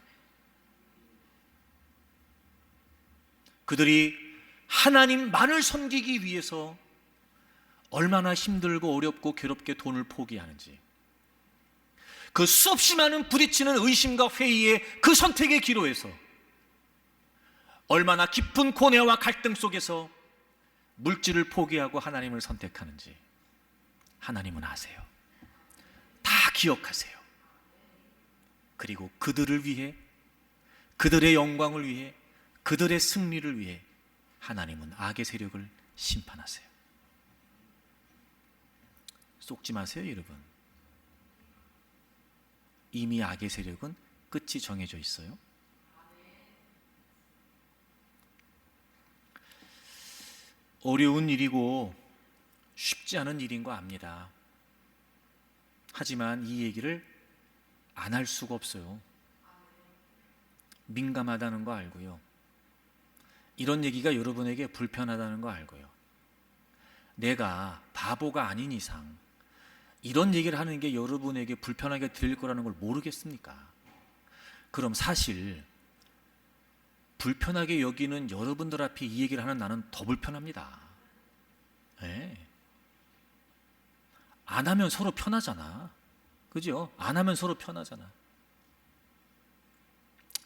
그들이 하나님만을 섬기기 위해서 얼마나 힘들고 어렵고 괴롭게 돈을 포기하는지, 그 수없이 많은 부딪히는 의심과 회의의 그 선택의 기로에서 얼마나 깊은 고뇌와 갈등 속에서 물질을 포기하고 하나님을 선택하는지 하나님은 아세요. 다 기억하세요. 그리고 그들을 위해, 그들의 영광을 위해, 그들의 승리를 위해 하나님은 악의 세력을 심판하세요. 속지 마세요, 여러분. 이미 악의 세력은 끝이 정해져 있어요. 어려운 일이고 쉽지 않은 일인 거 압니다. 하지만 이 얘기를 안 할 수가 없어요. 민감하다는 거 알고요. 이런 얘기가 여러분에게 불편하다는 거 알고요. 내가 바보가 아닌 이상 이런 얘기를 하는 게 여러분에게 불편하게 들릴 거라는 걸 모르겠습니까? 그럼 사실 불편하게 여기는 여러분들 앞에 이 얘기를 하는 나는 더 불편합니다. 네. 안 하면 서로 편하잖아. 그죠? 안 하면 서로 편하잖아.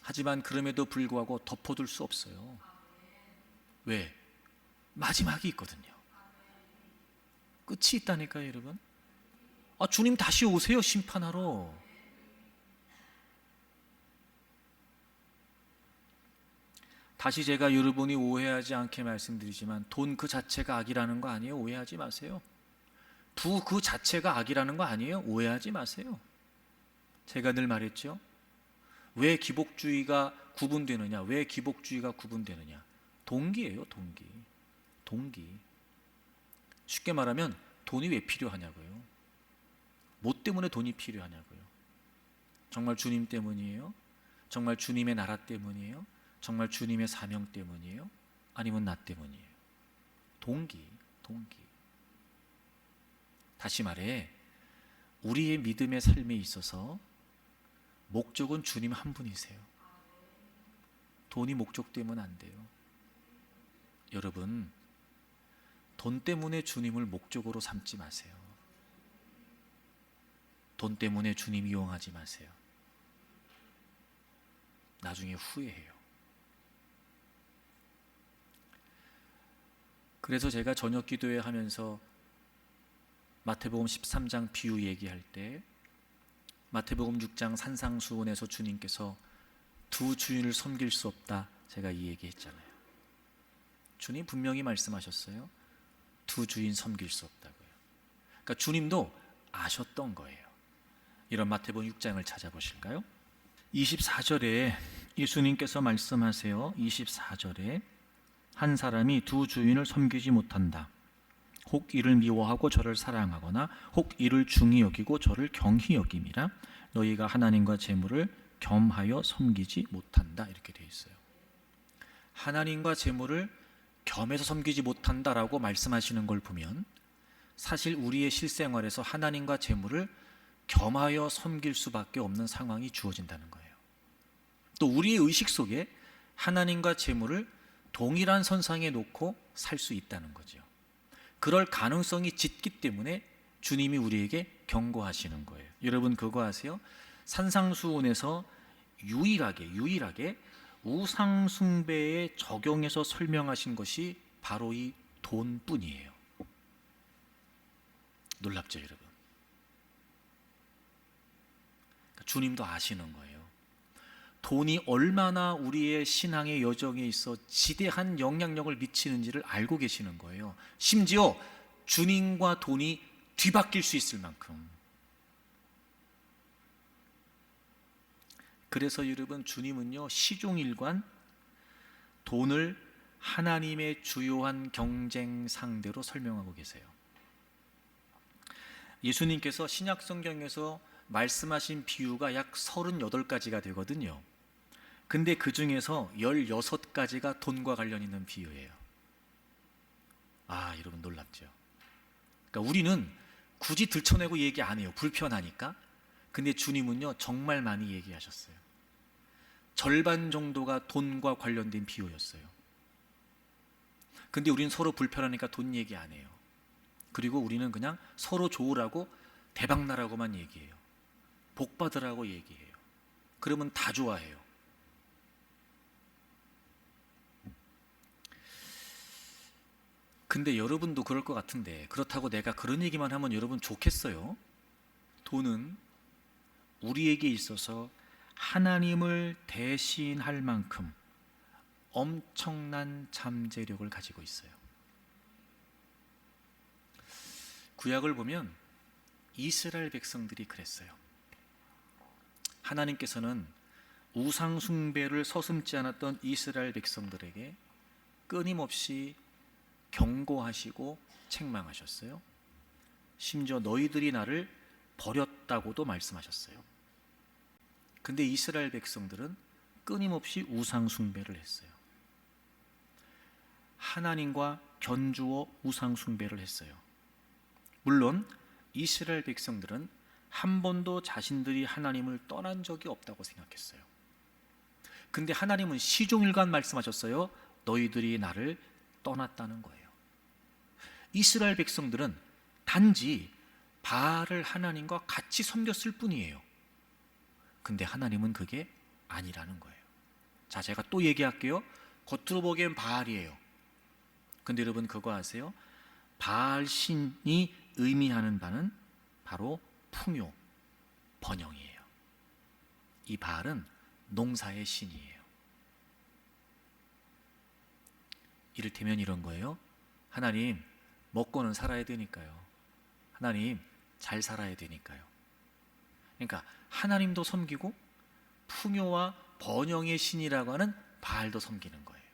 하지만 그럼에도 불구하고 덮어둘 수 없어요. 왜? 마지막이 있거든요. 끝이 있다니까요, 여러분. 주님 다시 오세요, 심판하러. 다시 제가 여러분이 오해하지 않게 말씀드리지만 돈 그 자체가 악이라는 거 아니에요. 오해하지 마세요. 부 그 자체가 악이라는 거 아니에요. 오해하지 마세요. 제가 늘 말했죠. 왜 기복주의가 구분되느냐? 왜 기복주의가 구분되느냐? 동기예요, 동기. 동기. 쉽게 말하면 돈이 왜 필요하냐고요. 뭐 때문에 돈이 필요하냐고요. 정말 주님 때문이에요? 정말 주님의 나라 때문이에요? 정말 주님의 사명 때문이에요? 아니면 나 때문이에요? 동기, 동기. 다시 말해, 우리의 믿음의 삶에 있어서 목적은 주님 한 분이세요. 돈이 목적 되면 안 돼요. 여러분, 돈 때문에 주님을 목적으로 삼지 마세요. 돈 때문에 주님 이용하지 마세요. 나중에 후회해요. 그래서 제가 저녁 기도회 하면서 마태복음 13장 비유 얘기할 때 마태복음 6장 산상수훈에서 주님께서 두 주인을 섬길 수 없다, 제가 이 얘기했잖아요. 주님 분명히 말씀하셨어요. 두 주인 섬길 수 없다고요. 그러니까 주님도 아셨던 거예요. 이런 마태복음 6장을 찾아보실까요? 24절에 예수님께서 말씀하세요. 24절에 한 사람이 두 주인을 섬기지 못한다. 혹 이를 미워하고 저를 사랑하거나 혹 이를 중히 여기고 저를 경히 여김이라. 너희가 하나님과 재물을 겸하여 섬기지 못한다. 이렇게 되어 있어요. 하나님과 재물을 겸해서 섬기지 못한다라고 말씀하시는 걸 보면 사실 우리의 실생활에서 하나님과 재물을 겸하여 섬길 수밖에 없는 상황이 주어진다는 거예요. 또 우리의 의식 속에 하나님과 재물을 동일한 선상에 놓고 살 수 있다는 거죠. 그럴 가능성이 짙기 때문에 주님이 우리에게 경고하시는 거예요. 여러분 그거 아세요? 산상수훈에서 유일하게 우상 숭배에 적용해서 설명하신 것이 바로 이 돈뿐이에요. 놀랍죠, 여러분? 그러니까 주님도 아시는 거예요. 돈이 얼마나 우리의 신앙의 여정에 있어 지대한 영향력을 미치는지를 알고 계시는 거예요. 심지어 주님과 돈이 뒤바뀔 수 있을 만큼. 그래서 여러분, 주님은요, 시종일관 돈을 하나님의 주요한 경쟁 상대로 설명하고 계세요. 예수님께서 신약 성경에서 말씀하신 비유가 약 38가지가 되거든요. 근데 그 중에서 16가지가 돈과 관련 있는 비유예요. 여러분 놀랍죠? 그러니까 우리는 굳이 들춰내고 얘기 안 해요. 불편하니까. 근데 주님은요, 정말 많이 얘기하셨어요. 절반 정도가 돈과 관련된 비유였어요. 근데 우리는 서로 불편하니까 돈 얘기 안 해요. 그리고 우리는 그냥 서로 좋으라고 대박나라고만 얘기해요. 복 받으라고 얘기해요. 그러면 다 좋아해요. 근데 여러분도 그럴 것 같은데, 그렇다고 내가 그런 얘기만 하면 여러분 좋겠어요? 돈은 우리에게 있어서 하나님을 대신할 만큼 엄청난 잠재력을 가지고 있어요. 구약을 보면 이스라엘 백성들이 그랬어요. 하나님께서는 우상 숭배를 서슴지 않았던 이스라엘 백성들에게 끊임없이 경고하시고 책망하셨어요. 심지어 너희들이 나를 버렸다고도 말씀하셨어요. 근데 이스라엘 백성들은 끊임없이 우상 숭배를 했어요. 하나님과 견주어 우상 숭배를 했어요. 물론 이스라엘 백성들은 한 번도 자신들이 하나님을 떠난 적이 없다고 생각했어요. 근데 하나님은 시종일관 말씀하셨어요. 너희들이 나를 떠났다는 거예요. 이스라엘 백성들은 단지 바알을 하나님과 같이 섬겼을 뿐이에요. 근데 하나님은 그게 아니라는 거예요. 자, 제가 또 얘기할게요. 겉으로 보기엔 바알이에요. 근데 여러분 그거 아세요? 바알 신이 의미하는 바는 바로 풍요, 번영이에요. 이 바알은 농사의 신이에요. 이를테면 이런 거예요. 하나님, 먹고는 살아야 되니까요. 하나님, 잘 살아야 되니까요. 그러니까 하나님도 섬기고 풍요와 번영의 신이라고 하는 바알도 섬기는 거예요.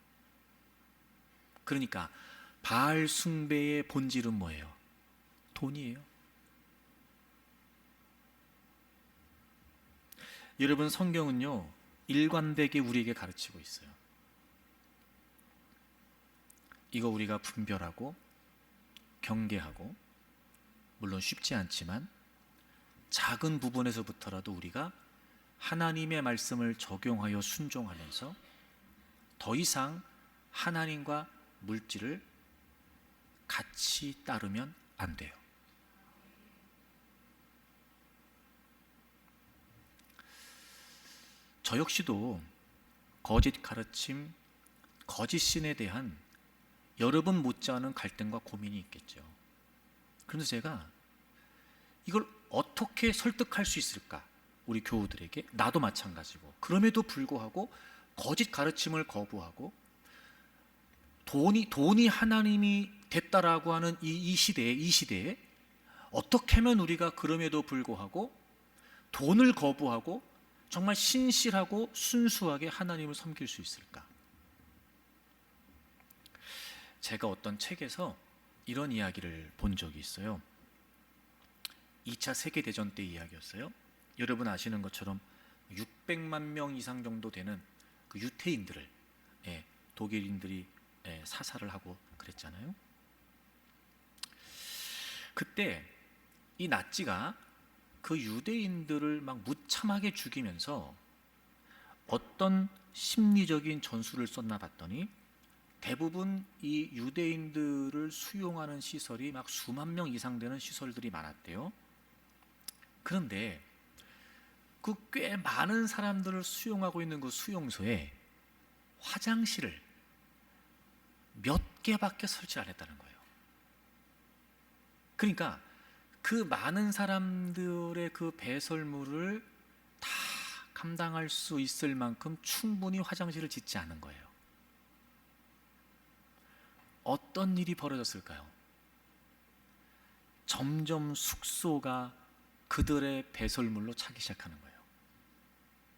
그러니까 바알 숭배의 본질은 뭐예요? 돈이에요. 여러분, 성경은요 일관되게 우리에게 가르치고 있어요. 이거 우리가 분별하고 경계하고, 물론 쉽지 않지만 작은 부분에서부터라도 우리가 하나님의 말씀을 적용하여 순종하면서 더 이상 하나님과 물질을 같이 따르면 안 돼요. 저 역시도 거짓 가르침, 거짓 신에 대한 여러분 못지않은 갈등과 고민이 있겠죠. 그런데 제가 이걸 어떻게 설득할 수 있을까? 우리 교우들에게, 나도 마찬가지고. 그럼에도 불구하고 거짓 가르침을 거부하고 돈이 하나님이 됐다라고 하는 이 시대에 어떻게 하면 우리가 그럼에도 불구하고 돈을 거부하고 정말 신실하고 순수하게 하나님을 섬길 수 있을까? 제가 어떤 책에서 이런 이야기를 본 적이 있어요. 2차 세계대전 때 이야기였어요. 여러분 아시는 것처럼 600만 명 이상 정도 되는 그 유태인들을 독일인들이 사살을 하고 그랬잖아요. 그때 이 나치가 그 유대인들을 막 무참하게 죽이면서 어떤 심리적인 전술을 썼나 봤더니 대부분 이 유대인들을 수용하는 시설이 막 수만 명 이상 되는 시설들이 많았대요. 그런데 그 꽤 많은 사람들을 수용하고 있는 그 수용소에 화장실을 몇 개밖에 설치 안 했다는 거예요. 그러니까 그 많은 사람들의 그 배설물을 다 감당할 수 있을 만큼 충분히 화장실을 짓지 않은 거예요. 어떤 일이 벌어졌을까요? 점점 숙소가 그들의 배설물로 차기 시작하는 거예요.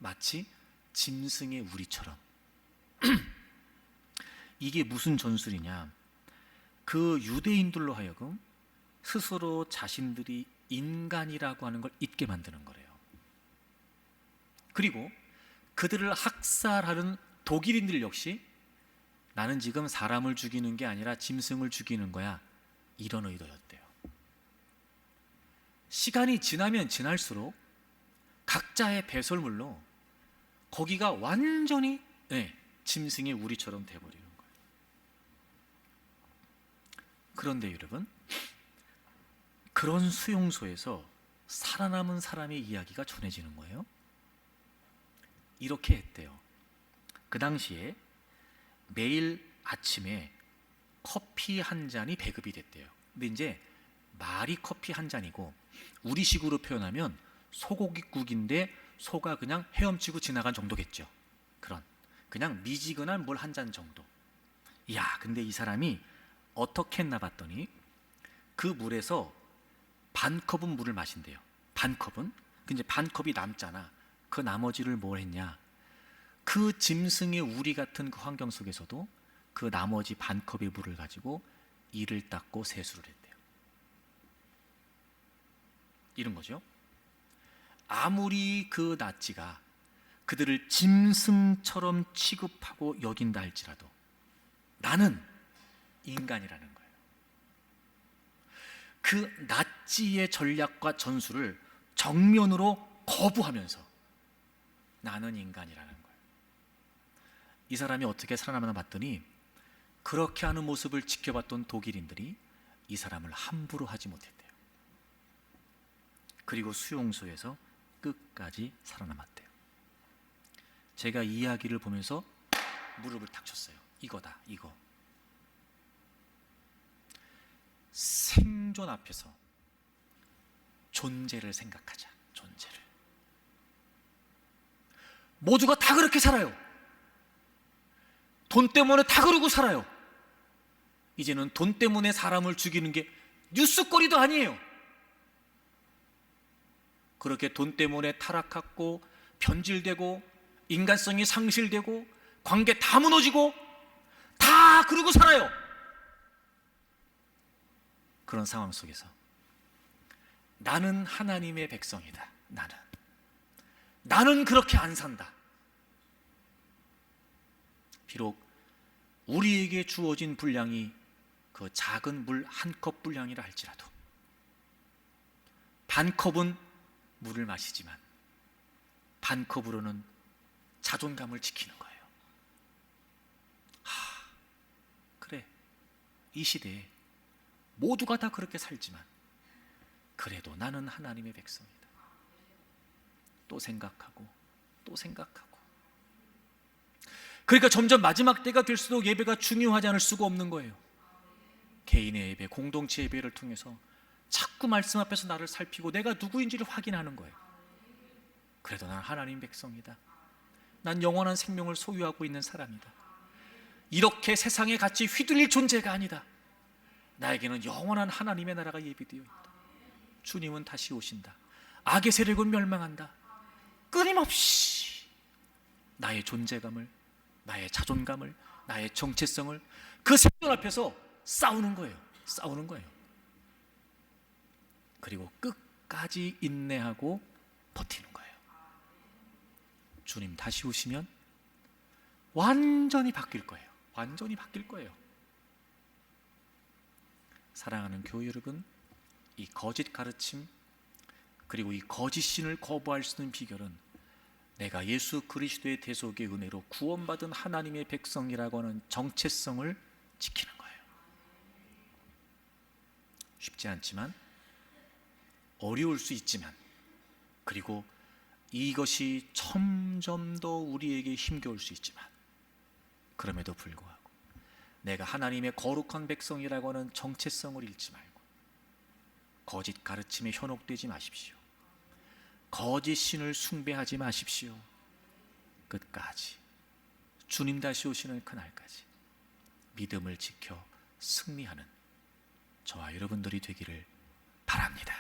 마치 짐승의 우리처럼. 이게 무슨 전술이냐? 그 유대인들로 하여금 스스로 자신들이 인간이라고 하는 걸 잊게 만드는 거래요. 그리고 그들을 학살하는 독일인들 역시 나는 지금 사람을 죽이는 게 아니라 짐승을 죽이는 거야, 이런 의도였대요. 시간이 지나면 지날수록 각자의 배설물로 거기가 완전히 짐승의 우리처럼 돼버리는 거예요. 그런데 여러분, 그런 수용소에서 살아남은 사람의 이야기가 전해지는 거예요. 이렇게 했대요. 그 당시에 매일 아침에 커피 한 잔이 배급이 됐대요. 근데 이제 말이 커피 한 잔이고 우리식으로 표현하면 소고기국인데 소가 그냥 헤엄치고 지나간 정도겠죠. 그냥 미지근한 물 한 잔 정도. 이야, 근데 이 사람이 어떻게 했나 봤더니 그 물에서 반 컵은 물을 마신대요. 반 컵은. 근데 반 컵이 남잖아. 그 나머지를 뭘 했냐? 그 짐승의 우리 같은 그 환경 속에서도 그 나머지 반 컵의 물을 가지고 이를 닦고 세수를 했대요. 이런 거죠. 아무리 그 나치가 그들을 짐승처럼 취급하고 여긴다 할지라도 나는 인간이라는 거예요. 그 나치의 전략과 전술을 정면으로 거부하면서 나는 인간이라는 거예요. 이 사람이 어떻게 살아남았나 봤더니 그렇게 하는 모습을 지켜봤던 독일인들이 이 사람을 함부로 하지 못했대요. 그리고 수용소에서 끝까지 살아남았대요. 제가 이 이야기를 보면서 무릎을 탁 쳤어요. 이거다, 이거. 생존 앞에서 존재를 생각하자. 존재를. 모두가 다 그렇게 살아요. 돈 때문에 다 그러고 살아요. 이제는 돈 때문에 사람을 죽이는 게 뉴스거리도 아니에요. 그렇게 돈 때문에 타락하고 변질되고 인간성이 상실되고 관계 다 무너지고 다 그러고 살아요. 그런 상황 속에서 나는 하나님의 백성이다. 나는 그렇게 안 산다. 비록 우리에게 주어진 분량이 그 작은 물 한 컵 분량이라 할지라도 반 컵은 물을 마시지만 반 컵으로는 자존감을 지키는 거예요. 그래, 이 시대에 모두가 다 그렇게 살지만 그래도 나는 하나님의 백성이다. 또 생각하고 또 생각하고. 그러니까 점점 마지막 때가 될수록 예배가 중요하지 않을 수가 없는 거예요. 개인의 예배, 공동체 예배를 통해서 자꾸 말씀 앞에서 나를 살피고 내가 누구인지를 확인하는 거예요. 그래도 난 하나님 백성이다. 난 영원한 생명을 소유하고 있는 사람이다. 이렇게 세상에 같이 휘둘릴 존재가 아니다. 나에게는 영원한 하나님의 나라가 예비되어 있다. 주님은 다시 오신다. 악의 세력은 멸망한다. 끊임없이 나의 존재감을, 나의 자존감을, 나의 정체성을 그 생존 앞에서 싸우는 거예요. 그리고 끝까지 인내하고 버티는 거예요. 주님 다시 오시면 완전히 바뀔 거예요. 사랑하는 교회 여러분, 이 거짓 가르침 그리고 이 거짓 신을 거부할 수 있는 비결은 내가 예수 그리스도의 대속의 은혜로 구원받은 하나님의 백성이라고 하는 정체성을 지키는 거예요. 쉽지 않지만, 어려울 수 있지만, 그리고 이것이 점점 더 우리에게 힘겨울 수 있지만, 그럼에도 불구하고 내가 하나님의 거룩한 백성이라고 하는 정체성을 잃지 말고 거짓 가르침에 현혹되지 마십시오. 거짓 신을 숭배하지 마십시오. 끝까지 주님 다시 오시는 그날까지 믿음을 지켜 승리하는 저와 여러분들이 되기를 바랍니다.